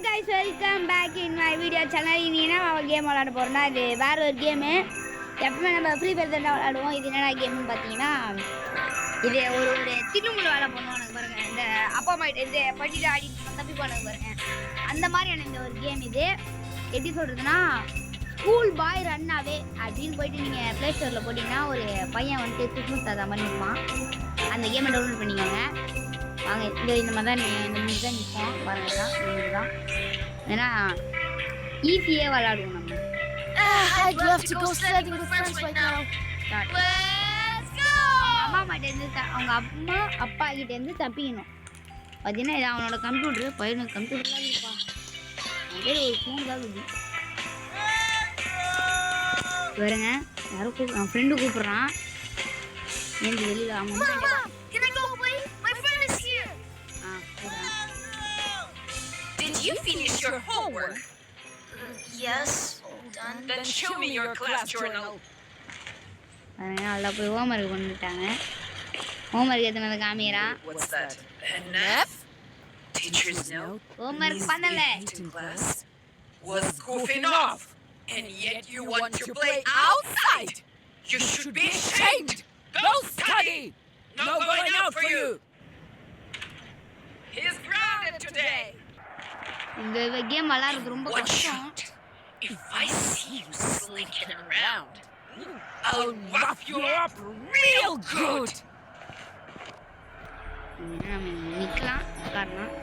guys, welcome back in my video channel. இன்னைக்கு நம்ம game விளையாட போறோம்னா இது வேற ஒரு கேம். எப்பவுமே நம்ம ஃப்ரீ ஃபயர் தான் விளையாடுவோம். இது என்னடா கேம்னு பார்த்தீங்கன்னா இது ஒரு தில்லுமுள்ளு வேலை பண்ணுவோம். எனக்கு பாருங்க இந்த அப்பா அம்மா இந்த பட்டிட்டு ஆடி தப்பி போனது பாருங்க அந்த மாதிரியான இந்த ஒரு கேம். இது எப்படி சொல்றதுன்னா ஸ்கூல் பாய் ரன் அவே அப்படின்னு போயிட்டு நீங்கள் ப்ளே ஸ்டோரில் போட்டிங்கன்னா ஒரு பையன் வந்துட்டு கிறிஸ்மஸ் தாத்தா மாதிரி நிற்பான். அந்த கேமை டவுன்லோட் பண்ணிக்கோங்க. வாங்க இந்த மாதிரி தான் இந்த மாதிரி தான் நிற்போம் பாருங்க தான் ஏன்னா ஈஸியாக விளையாடுவோம் நம்ம. அம்மா மாட்டேருந்து அவங்க அம்மா அப்பா கிட்டேருந்து தப்பிக்கணும். பார்த்தீங்கன்னா இது அவனோட கம்ப்யூட்டரு பையனுக்கு கம்ப்யூட்டர்லாம் இருப்பான். அவன் பேர் ஒரு ஃபோன் தான் இது வருங்க. யாரும் அவன் ஃப்ரெண்டு கூப்பிட்றான். ஏன் வெளியில் அவன் Did you finish your homework? Yes, done. Then show me your class journal. நல்லா போய் ஹோம்வொர்க் பண்ணிட்டாங்க. ஹோம்வொர்க் எத்தனை காமிக்கிறா? What's that? An F? Teacher's note? Homework பண்ணல. Class was goofing off, and yet you want to play outside. You should be ashamed. Go study. No going out for you. He's grounded today. இந்த game விளையாடுறது ரொம்ப கஷ்டம். If I see you slinking around, I'll wrap you up real good. நம்ம நிக்கலாம் உட்காரலாம்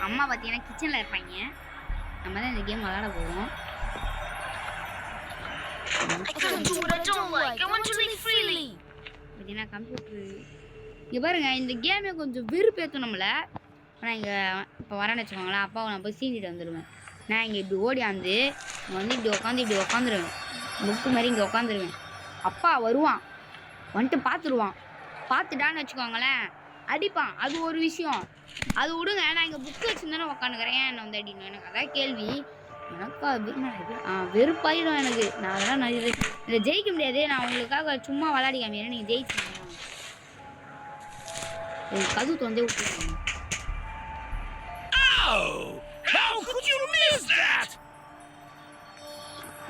அம்மா பார்த்தீங்கன்னா கிச்சனில் இருப்பாங்க. நம்ம தான் இந்த கேம் விளையாட போகிறோம். பார்த்தீங்கன்னா கம்ப்யூட்டரு இங்கே பாருங்க. இந்த கேமே கொஞ்சம் வெறுப்பேற்றும் நம்மளை. நான் இங்கே இப்போ வரேன்னு வச்சுக்கோங்களேன். அப்பாவை நான் போய் சீண்டிட்டு வந்துடுவேன். நான் இங்கே இப்படி ஓடியாந்து வந்து இப்படி உட்காந்துருவேன். புக்கு மாதிரி இங்கே உட்காந்துருவேன். அப்பா வருவான், வந்துட்டு பார்த்துட்டான்னு வச்சுக்கோங்களேன், அடிப்பான். அது ஒரு விஷயம். அது விடுங்க. நான் இங்கே புக்கு வச்சுருந்தானே உட்காந்துக்கிறேன். ஏன் என்ன வந்து அடிக்கணும்? எனக்கு அதான் கேள்வி. எனக்கா வெறுப்பாயிடும் எனக்கு. நான் அதெல்லாம் நான் இதில் ஜெயிக்க முடியாது. நான் உங்களுக்காக சும்மா விளையாடிக்காம ஏன்னா நீங்கள் ஜெயிச்சிருக்கீங்க. கதவு தொந்தே விட்டுருக்காங்க. How could you miss that?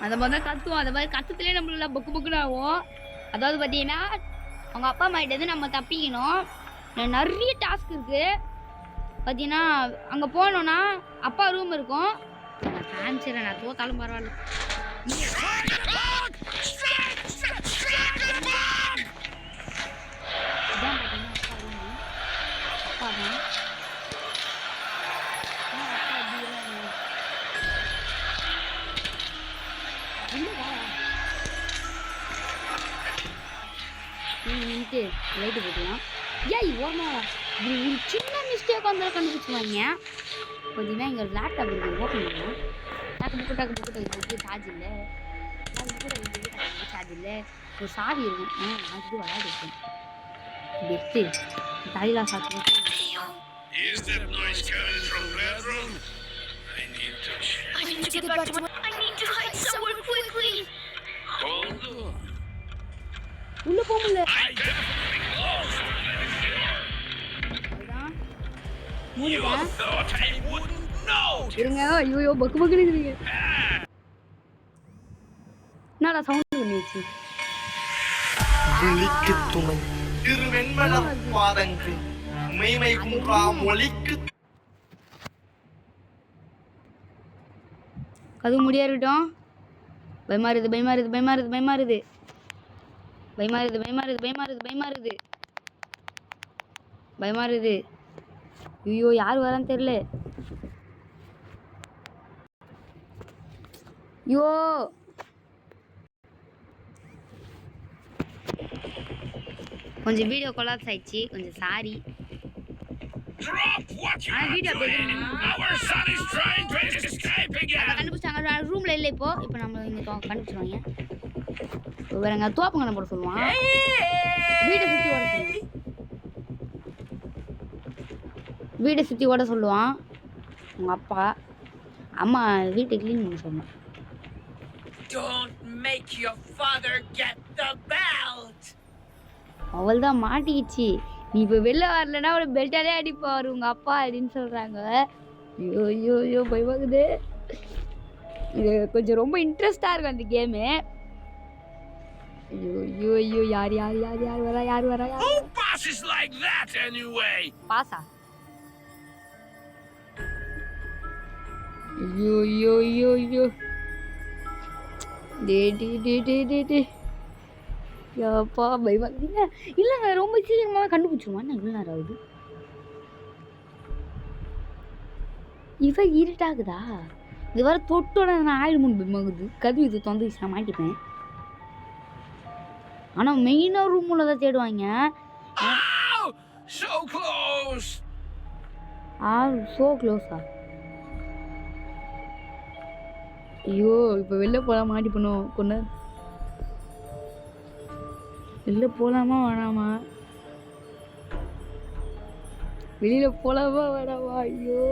அந்த மாதிரி தான் கத்துவோம். அந்த மாதிரி கத்துலேயே நம்மள புக்குன்னு ஆகும். அதாவது பார்த்தீங்கன்னா அவங்க அப்பா அம்மாகிட்டேருந்து நம்ம தப்பிக்கணும். நிறைய டாஸ்க் இருக்குது. பார்த்தீங்கன்னா அங்கே போனோன்னா அப்பா ரூம் இருக்கும். ஃபேன்ஸில் நான் தோத்தாலும் பரவாயில்ல. இதான் பார்த்தீங்கன்னா அப்பா தான் நின்றுட்டு லைட்டு போட்டுக்கலாம். ஏய் ஓரமா ஒரு சின்ன மிஸ்டேக் வந்தாலும் கண்டுபிடிச்சிருவாங்க. பார்த்தீங்கன்னா இங்கே லேப்டாப் இருக்குது. ஓப்பன் பண்ணலாம். டக்கு சார்ஜ் இல்லை. சார்ஜ் இல்லை. ஒரு சாவி இருக்கும். அது விளையாடிருக்கேன். பெஸ்ட்டு தலையிலா சாப்பிட்டு உள்ள போக முடியல. இருங்க. ஐயோ பக்கு இருக்குதுங்க. என்னடா சவுண்ட் பண்ணிடுச்சு? துணை திருவெண்மலர் பாதங்கள் மெய்மை குன்றா மொழிக்கு கதவு முடியா இருக்கட்டும். பயமாறுது. ஐயோ யார் வரான்னு தெரியல. ஐயோ கொஞ்சம் வீடியோ கொலாப்ஸ் ஆயிடுச்சு. கொஞ்சம் சாரி. கண்டுபிடிச்சாங்க. ரூம்ல இல்லை. இப்போ நம்ம இங்கே கண்டுபிடிச்சிருவாங்க. வேறங்க தோப்புங்க போட சொல்லுவான். வீடை சுற்றி ஓட சொல்லுவான் உங்கள் அப்பா. அம்மா வீட்டை க்ளீன் பண்ண சொல்லுவான். அவள் தான் மாட்டிக்கிச்சு. நீ இப்போ வெளில வரலன்னா ஒரு பெல்ட்டாலே அடிப்பார் உங்கள் அப்பா அப்படின்னு சொல்கிறாங்க. ஐயோ ஐயோ ஐயோ பயமாகுது. இது கொஞ்சம் ரொம்ப இன்ட்ரெஸ்டாக இருக்கும் அந்த கேமு. ஐயோ ஐயோ ஐயோ யார் யார் யார் யார் வரா யார் வரா யார் Who passes like that anyway? பாசா. ஐயோ ஐயோ ஐயோ ஐயோ டே டே டே டே டே டே யப்பா பயமாகுதுங்க. இல்லைங்க ரொம்ப சீக்கிரமாக கண்டுபிடிச்சிருவான். இவ்வளோ நேரம் ஆகுது. இவ இருட்டாகுதா? இது வர தொட்டோட நான் ஆயிடுமுன் பயமாகுது. கதவு இது தொந்துச்சு நான் மாட்டிப்பேன். ஆனால் மெயினாக ரூமில் தான் தேடுவாங்க. Oh, so close. ஸோ க்ளோஸா? ஐயோ இப்போ வெளில போகலாம் மாட்டிப்பணும். கொண்டு வெளில போகலாமா வேணாமா? வெளியில் போகலாமா வேணாமா? ஐயோ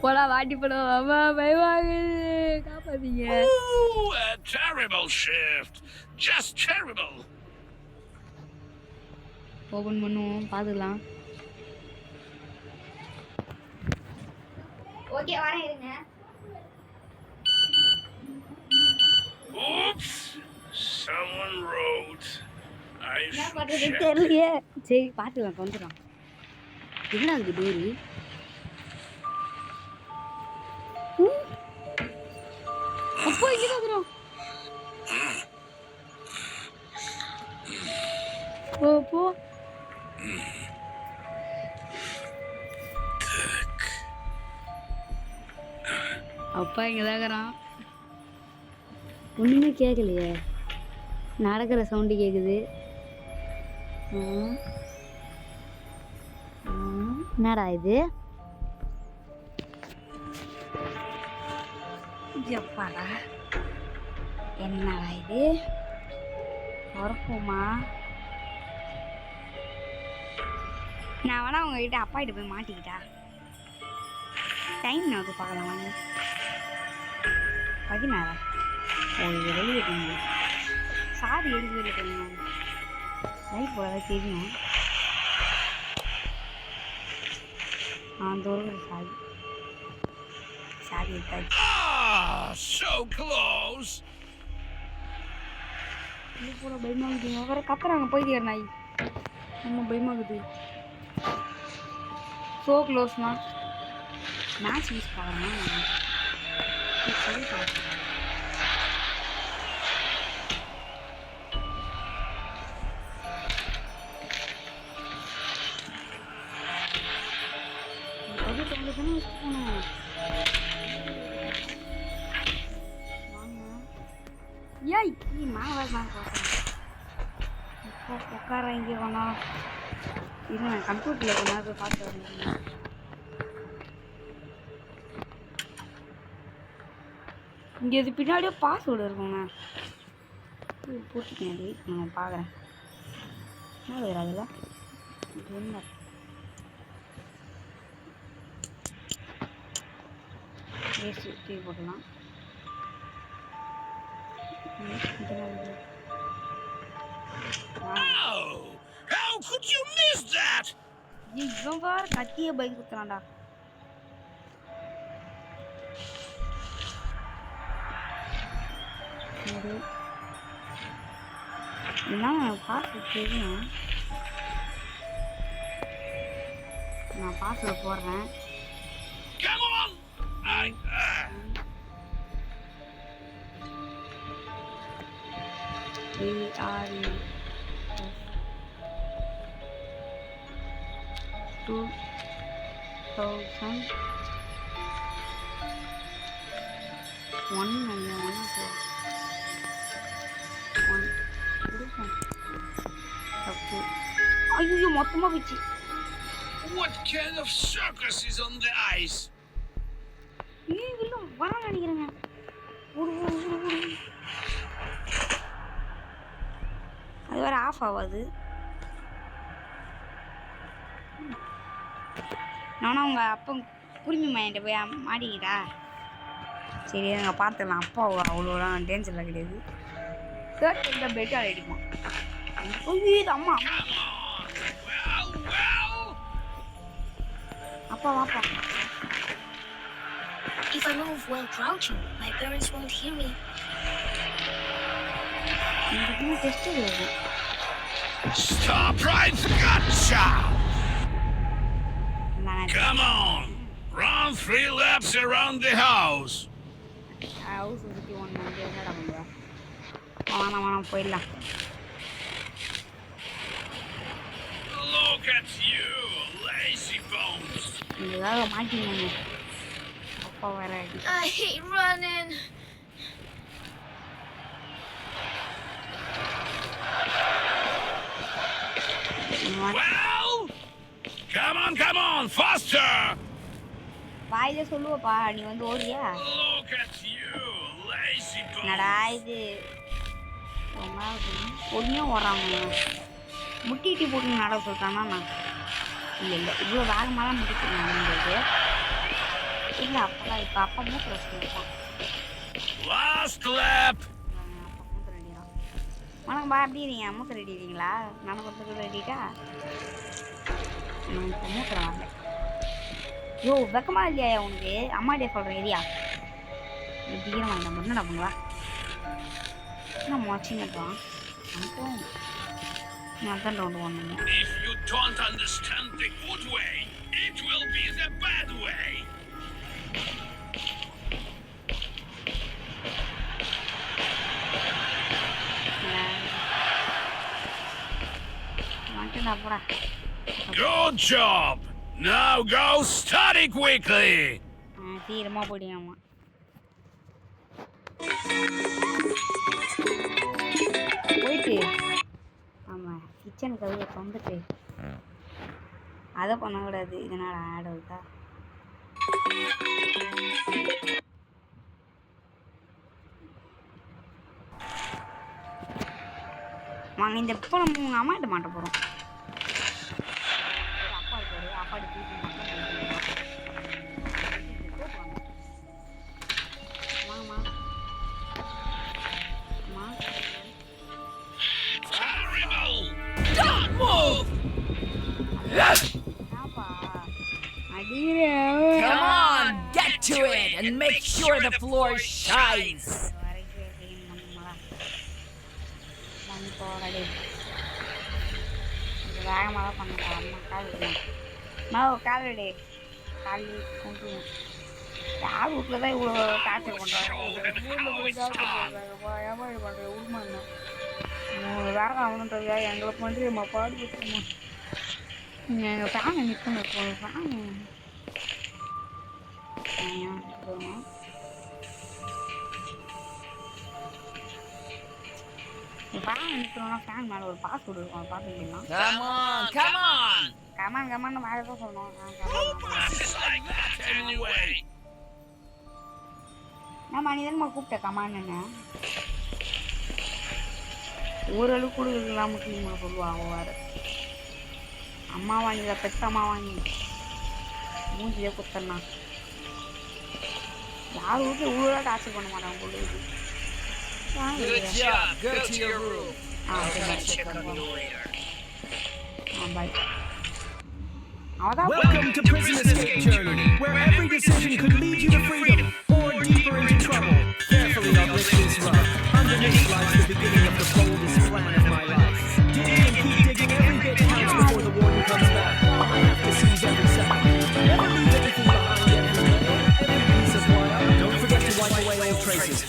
போலாம் மாட்டிப்பணும். அம்மா பயமாகுது. காப்பாத்தீங்க. Ooh, a terrible shift. Just terrible. Open பண்ணுவோம் பார்த்துக்கலாம். ஓகே வரேன் இருங்க. Oops. Someone wrote. I என்ன should பண்ணுறது check. தெரியலையே. சரி பார்த்துக்கலாம் வந்துடும். என்ன ஆகுது டோரி? அப்போ இங்கே தான் இருக்கிறோம். போ போ. அப்பா இங்கே தான் இருக்கிறான். ஒன்றுமே கேட்கலையே. நடக்கிற சவுண்டு கேட்குது. என்னடா இது? எப்பாடா என்னடா இது? உரப்போமா? நான் வேணா உங்ககிட்ட அப்பாகிட்ட போய் மாட்டிக்கிட்டா. டைம் நான் பார்க்கலாம் வாங்க. 16. ஓ இது வெளியே போங்க. சாதி எடுத்து வெளியே போங்க. லைட் போட தெரியும். அந்த ஒரு சாதி சாதி இருக்காது. Ah, so close. இது கூட பயமாகுது. வேற கத்துறாங்க போயிட்டு நாய். ரொம்ப பயமாகுது. ஸோ க்ளோஸ்மா. மேட்ச் மிஸ் பார்க்கணும். சரி ஏய் நீ மாவா இப்போ உட்கார இங்கே வேணா இது நான் கம்ப்யூட்டரில் கொஞ்ச நேரம் பார்த்து வரேன். இங்கே இது பின்னாடியே பாஸ்வேர்டு இருக்குங்க. போட்டுக்கேன் அது நான் பார்க்குறேன். என்ன வேறு அதில் என்ன வேஸ்ட்டு தூக்கி போட்டலாம். Oh, how could you miss that? இவன் பாரு கத்திய பைக் குத்துறான்டா. நான் பாஸ்வேர்ட் தெரியும். நான் பாஸ்வேர்ட் போடுறேன். Come on. ARE 2000 ஐயோ மொத்தமா போச்சு. What kind of circus is on the ice? இல்லை வர நினைக்கிறேங்க. அது வேறு ஆஃப் ஆகாது. நானும் அவங்க அப்பா குருமி மைண்ட போய் மாட்டிக்கிட்டா. சரி நாங்கள் பார்த்துக்கலாம். அப்பா அவ்வளோலாம் டேஞ்சரில் கிடையாது. தேர்ட் இந்த பெட்டால் அடிக்குமா? இது அம்மா அப்பா வாப்பா If I move while crouching, my parents won't hear me. இதுக்கு டெஸ்ட் இருக்கு. Stop right! Gotcha! நான் Come on! Run 3 laps around the house! House சுத்தி ஒன்று என்னடா பண்ணுவா? வாணம் போயிடலாம். Look at you, lazy bones! இதுக்காக மாட்டிங்க அப்பா வேற அடி. I hate running. Well, come on, faster! வாயில சொல்லுவப்பா நீ வந்து ஓடியா? Look at you, lazy என்னடா bones! இது பொண்ணியும் ஓடுறாங்க. முட்டிட்டி போட்டு நட சொல்லிட்டானா நான் இல்லை இவ்வளோ வேகமாலாம் முடிச்சிருக்கேன் அப்படின்றது இல்லை. அப்போதான் இப்போ அப்பா மூத்த வச்சுருப்பான். Last lap! அப்பா மூத்த ரெடியா வணக்கம் பா எப்படி இருக்கீங்க? மூத்த ரெடி இருக்கீங்களா? நானும் கொஞ்சம் ரெடிட்டா இப்போ மூத்த வரல. யோ வெக்கமா இல்லையா உனக்கு? அம்மாட்டே சொல்கிறேன் ஏரியா எப்படி வேண்டாம் என்னடா பண்ணுவா என்ன மொச்சிங்கப்பான் அனுப்பும். நான் தான் ரவுண்டு ஒன்றுங்க. If you don't understand the good way, it will be the bad way. வந்துட்டா போடா. Good job! Now go study quickly! சீக்கிரமாக போடியாமா. போயிட்டு ஆமாம் கிச்சனுக்கு கதவை வந்துட்டு அதை பண்ணக்கூடாது. இதனால் ஆட் அவுட்டா வாங்க இந்த இப்போ நம்ம உங்கள் அம்மாட்ட மாட்ட போகிறோம். அப்பா இருக்காரு அப்பாடி தூக்கி வாங்கம்மா அம்மா Terrible! Don't move! என்னப்பா அடிக்கிறேன். Come on, get to it and make sure the floor shines! வேகமாக தான் பண்ணா அம்மா கால் காலடி காலி கொண்டு யார் வீட்டில் தான் இவ்வளோ டார்ச்சர் பண்ணுறாங்க. ஊரில் போய் டார்ச்சர் பண்ணுறாங்கப்பா ஏமாடி பண்ணுறேன் உண்மை என்ன 3 வேகம் ஆகணுன்றதுக்காக எங்களை பண்ணி நம்ம பாடு வச்சுருமா. எங்கள் ஃபேனை நிற்கணும் ஃபேனு ஃபேன் நிற்கணும்னா ஃபேன் மேலே ஒரு பாஸ்வேர்டு இருக்கும் அதை பார்த்துக்கலாம். Come on! கமான் வேறு தான் சொல்லணும். It's like that anyway! நான் மனிதன்மா கூப்பிட்டேன் கமான்னு ஓரளவுக்கு கூட இல்லாமல் கிளீமாக சொல்லுவாங்க வேறு. அம்மா வாங்கில பெத்த அம்மா வாங்கி மூஞ்சிலே குத்தண்ணா யார் வீட்டு இவ்வளோ டார்ச்சர் பண்ண மாட்டாங்க பொழுது. Good job! Go to your room! Bye. Welcome to Prison Escape Journey, where every decision could lead you to freedom or deeper into trouble. Carefully uplift this rug. Underneath lies the beginning of the boldest plan of my life. Dig and keep digging, every bit counts before the warden comes back. I have to seize every second. Never leave anything behind, every piece of wire. Don't forget to wipe away all traces.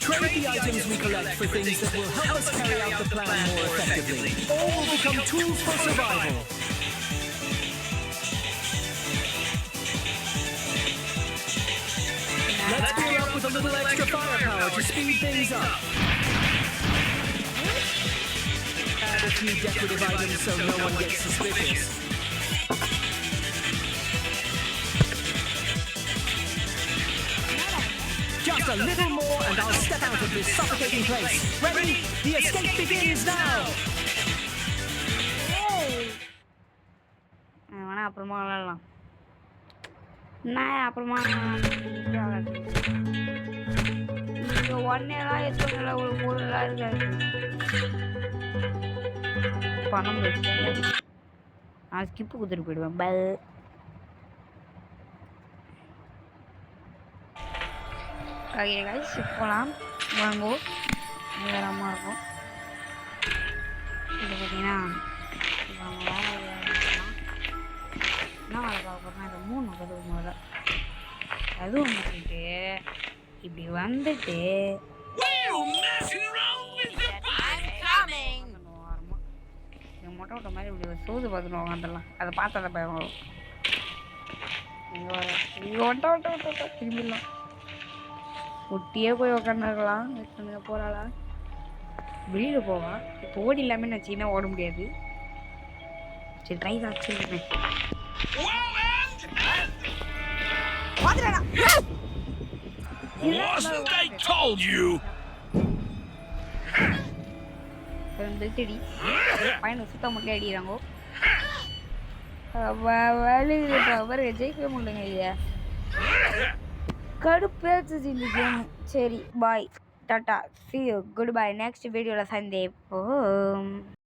Trade the items we collect for things that will help us carry out the plan more effectively. All will become tools for survival. Let's gear up with a little extra firepower to speed things up. Add a few decorative items so no one gets suspicious. Just a little more and I'll step out of this suffocating place. Ready? The escape begins now! வேணா அப்புறமா விளாடலாம். நான் அப்புறமா இங்கே ஒன்னேலாம் எத்தனை ஒரு பொருளாக இருக்காது பணம் வச்சு நான் ஸ்கிப்பு கொடுத்துட்டு போயிடுவேன். ஓகே கைஸ் போகலாம் வாங்கோ வேறமாக இருக்கும் இது பார்த்தீங்கன்னா என்ன வேலை பார்க்க போகிறோம்னா இது 3 கதவு முதல்ல அதுவும் முடிச்சுட்டு இப்படி வந்துட்டு மொட்டை விட்ட மாதிரி இப்படி சூது பார்த்துட்டு உட்காந்துடலாம் அதை பார்த்து அதை பயம் வரும் இங்கே ஒட்ட திரும்பிடலாம் ஒட்டியே போய் உட்காந்துருக்கலாம் பண்ணுங்க போகிறாளா வெளியில் போவான் இப்போ ஓடி இல்லாமல் நான் சின்ன ஓட முடியாது சரி ட்ரை தான் வச்சுருக்கேன் Wasn't I told you? செடி பையனுக்கு சுத்தம் மட்டும் அடிக்கிறாங்கோ பாருங்க ஜெயிக்கவே முடியலங்க ஐயா கடுப்பேச்சு இந்த கேம் சரி bye tata see you good bye next வீடியோவில் சந்திப்போம்